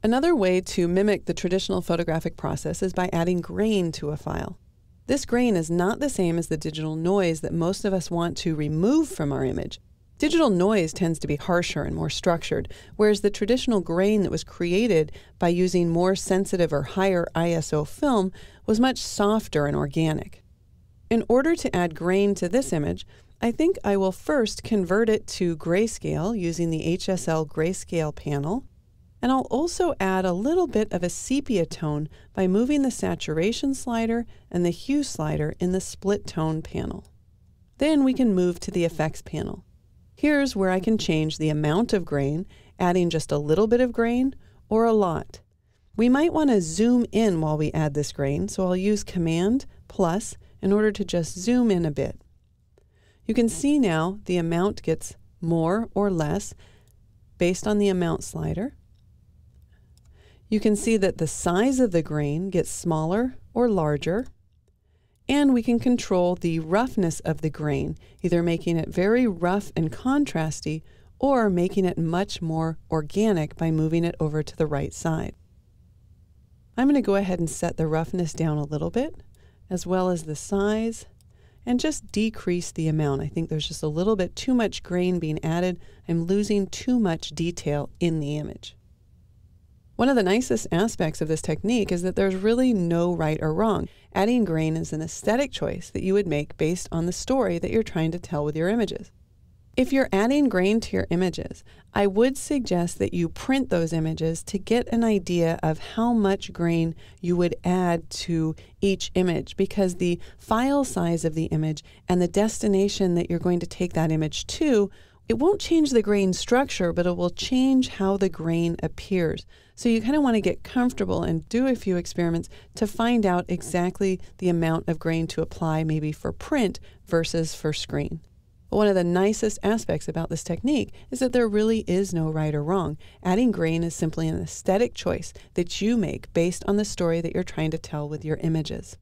Another way to mimic the traditional photographic process is by adding grain to a file. This grain is not the same as the digital noise that most of us want to remove from our image. Digital noise tends to be harsher and more structured, whereas the traditional grain that was created by using more sensitive or higher ISO film was much softer and organic. In order to add grain to this image, I think I will first convert it to grayscale using the HSL Grayscale panel, and I'll also add a little bit of a sepia tone by moving the saturation slider and the hue slider in the split tone panel. Then we can move to the effects panel. Here's where I can change the amount of grain, adding just a little bit of grain or a lot. We might want to zoom in while we add this grain, so I'll use Command plus in order to just zoom in a bit. You can see now the amount gets more or less based on the amount slider. You can see that the size of the grain gets smaller or larger, and we can control the roughness of the grain, either making it very rough and contrasty or making it much more organic by moving it over to the right side. I'm going to go ahead and set the roughness down a little bit, as well as the size, and just decrease the amount. I think there's just a little bit too much grain being added. I'm losing too much detail in the image. One of the nicest aspects of this technique is that there's really no right or wrong. Adding grain is an aesthetic choice that you would make based on the story that you're trying to tell with your images. If you're adding grain to your images, I would suggest that you print those images to get an idea of how much grain you would add to each image, because the file size of the image and the destination that you're going to take that image to, it won't change the grain structure, but it will change how the grain appears. So you kind of want to get comfortable and do a few experiments to find out exactly the amount of grain to apply, maybe for print versus for screen. But one of the nicest aspects about this technique is that there really is no right or wrong. Adding grain is simply an aesthetic choice that you make based on the story that you're trying to tell with your images.